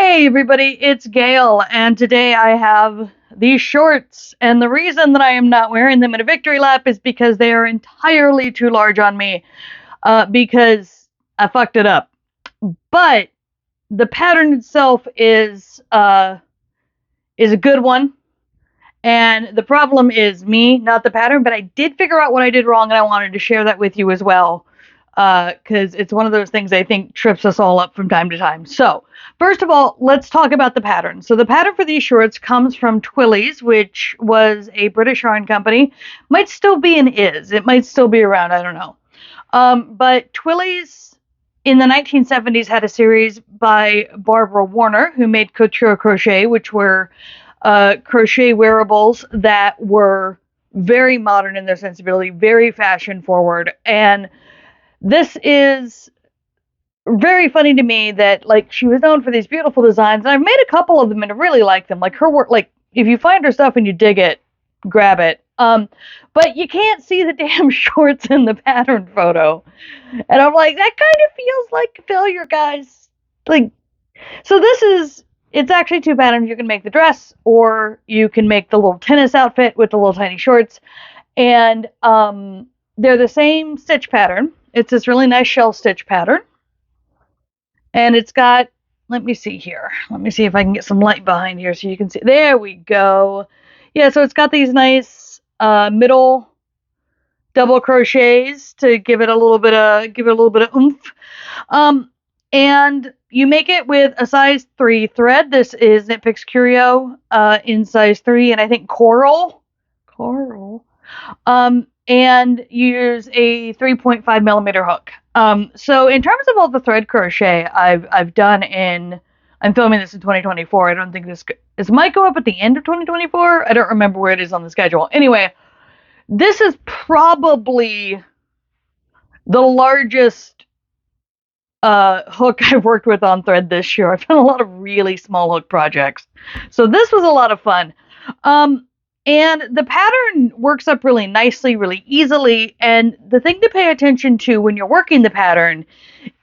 Hey everybody, it's Gail, and today I have these shorts, and the reason that I am not wearing them in a victory lap is because they are entirely too large on me, because I fucked it up. But the pattern itself is a good one, and the problem is me, not the pattern, but I did figure out what I did wrong, and I wanted to share that with you as well, because it's one of those things I think trips us all up from time to time. So, first of all, let's talk about the pattern. So the pattern for these shorts comes from Twillies, which was a British yarn company. Might still be and is. It might still be around, I don't know. But Twillies in the 1970s had a series by Barbara Warner, who made couture crochet, which were crochet wearables that were very modern in their sensibility, very fashion forward. And this is very funny to me that like she was known for these beautiful designs, and I've made a couple of them and I really like them. Like her work, like if you find her stuff and you dig it, grab it. But you can't see the damn shorts in the pattern photo. And I'm like, that kind of feels like a failure, guys. Like, so it's actually two patterns. You can make the dress, or you can make the little tennis outfit with the little tiny shorts. And they're the same stitch pattern. It's this really nice shell stitch pattern. And it's got, let me see here. Let me see if I can get some light behind here so you can see. There we go. Yeah, so it's got these nice middle double crochets to give it a little bit of oomph. And you make it with a size 3 thread. This is Knit Picks Curio in size 3, and I think coral. And you use a 3.5 millimeter hook. So in terms of all the thread crochet I've done I'm filming this in 2024. I don't think this might go up at the end of 2024. I don't remember where it is on the schedule. Anyway, this is probably the largest hook I've worked with on thread this year. I've done a lot of really small hook projects. So this was a lot of fun. And the pattern works up really nicely, really easily. And the thing to pay attention to when you're working the pattern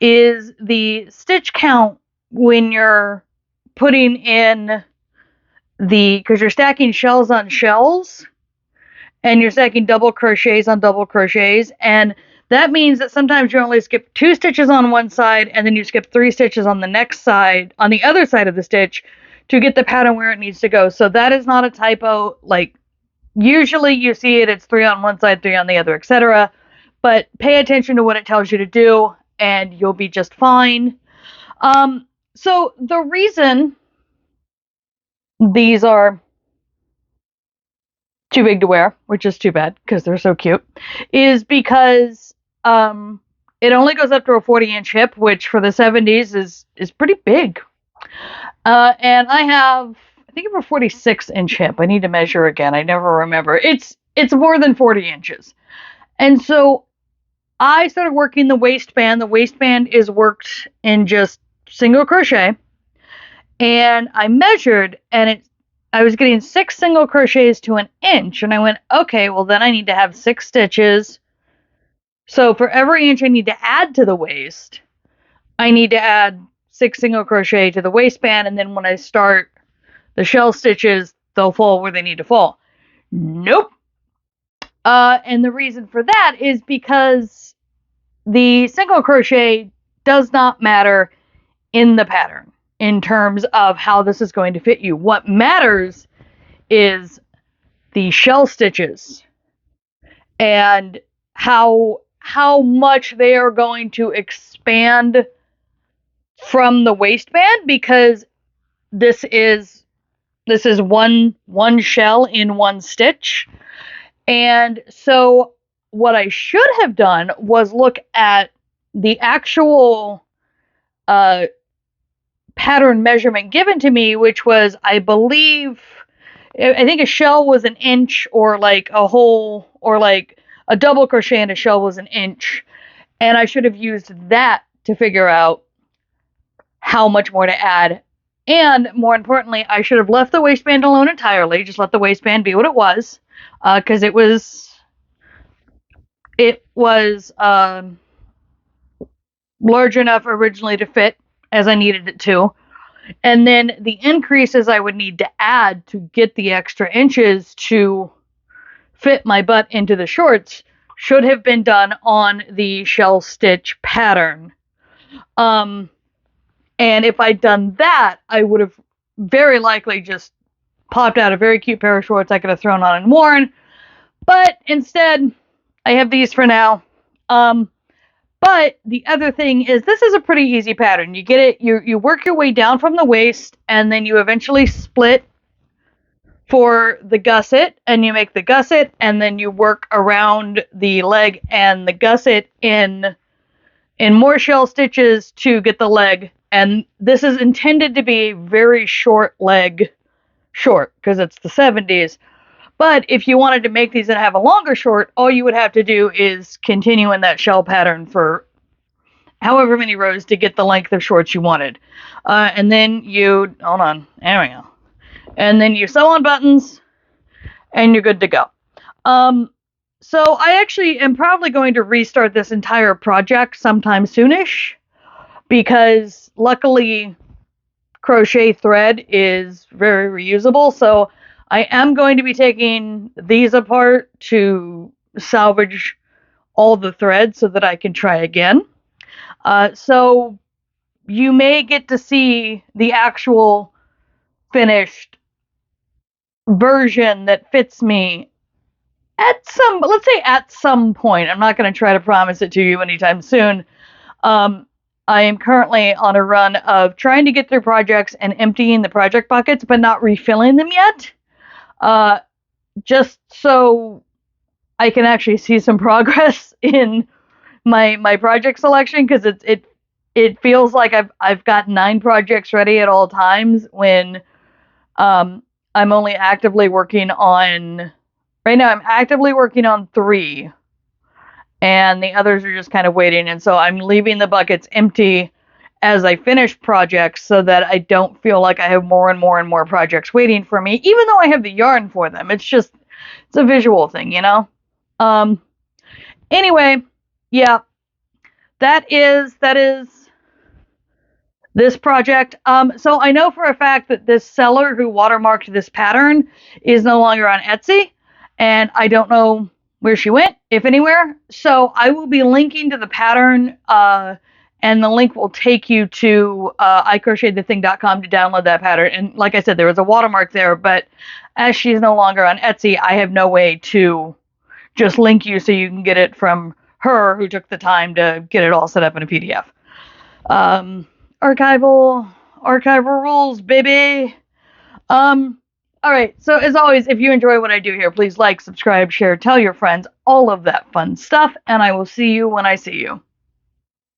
is the stitch count when you're putting in because you're stacking shells on shells and you're stacking double crochets on double crochets. And that means that sometimes you only skip 2 stitches on one side and then you skip 3 stitches on the next side, on the other side of the stitch, to get the pattern where it needs to go. So that is not a typo. Like, usually you see it's 3 on one side, 3 on the other, etc. But pay attention to what it tells you to do, and you'll be just fine. So the reason these are too big to wear, which is too bad because they're so cute, is because it only goes up to a 40-inch hip, which for the 70s is pretty big. And I think I have a 46-inch hip. I need to measure again. I never remember. It's more than 40 inches. And so I started working the waistband. The waistband is worked in just single crochet. And I measured, and I was getting 6 single crochets to an inch. And I went, okay, well then I need to have 6 stitches. So for every inch I need to add to the waist, I need to add 6 single crochet to the waistband, and then when I start the shell stitches, they'll fall where they need to fall. Nope. And the reason for that is because the single crochet does not matter in the pattern in terms of how this is going to fit you. What matters is the shell stitches and how much they are going to expand from the waistband, because this is one shell in one stitch. And so what I should have done was look at the actual pattern measurement given to me, which was, I think a shell was an inch, or like a whole, or like a double crochet and a shell was an inch. And I should have used that to figure out how much more to add. And more importantly, I should have left the waistband alone entirely. Just let the waistband be what it was, because it was large enough originally to fit as I needed it to. And then the increases I would need to add to get the extra inches to fit my butt into the shorts should have been done on the shell stitch pattern. And if I'd done that, I would have very likely just popped out a very cute pair of shorts I could have thrown on and worn. But instead, I have these for now. But the other thing is, this is a pretty easy pattern. You get it, you work your way down from the waist, and then you eventually split for the gusset, and you make the gusset, and then you work around the leg and the gusset in more shell stitches to get the leg. And this is intended to be very short leg short because it's the 70s. But if you wanted to make these and have a longer short, all you would have to do is continue in that shell pattern for however many rows to get the length of shorts you wanted. And then you, hold on, there we go. And then you sew on buttons and you're good to go. So I actually am probably going to restart this entire project sometime soonish, because luckily crochet thread is very reusable. So I am going to be taking these apart to salvage all the thread so that I can try again. So you may get to see the actual finished version that fits me at some, let's say at some point. I'm not going to try to promise it to you anytime soon. I am currently on a run of trying to get through projects and emptying the project buckets, but not refilling them yet. Just so I can actually see some progress in my project selection, because it feels like I've got 9 projects ready at all times when I'm only actively working on, right now I'm actively working on 3, and the others are just kind of waiting. And so I'm leaving the buckets empty as I finish projects so that I don't feel like I have more and more and more projects waiting for me, even though I have the yarn for them. It's a visual thing, you know? Anyway, yeah, that is this project. So I know for a fact that this seller who watermarked this pattern is no longer on Etsy, and I don't know where she went, if anywhere. So I will be linking to the pattern, and the link will take you to icrochetedthething.com to download that pattern. And like I said, there was a watermark there, but as she's no longer on Etsy, I have no way to just link you so you can get it from her, who took the time to get it all set up in a PDF. Archival rules, baby. All right. So as always, if you enjoy what I do here, please like, subscribe, share, tell your friends, all of that fun stuff. And I will see you when I see you.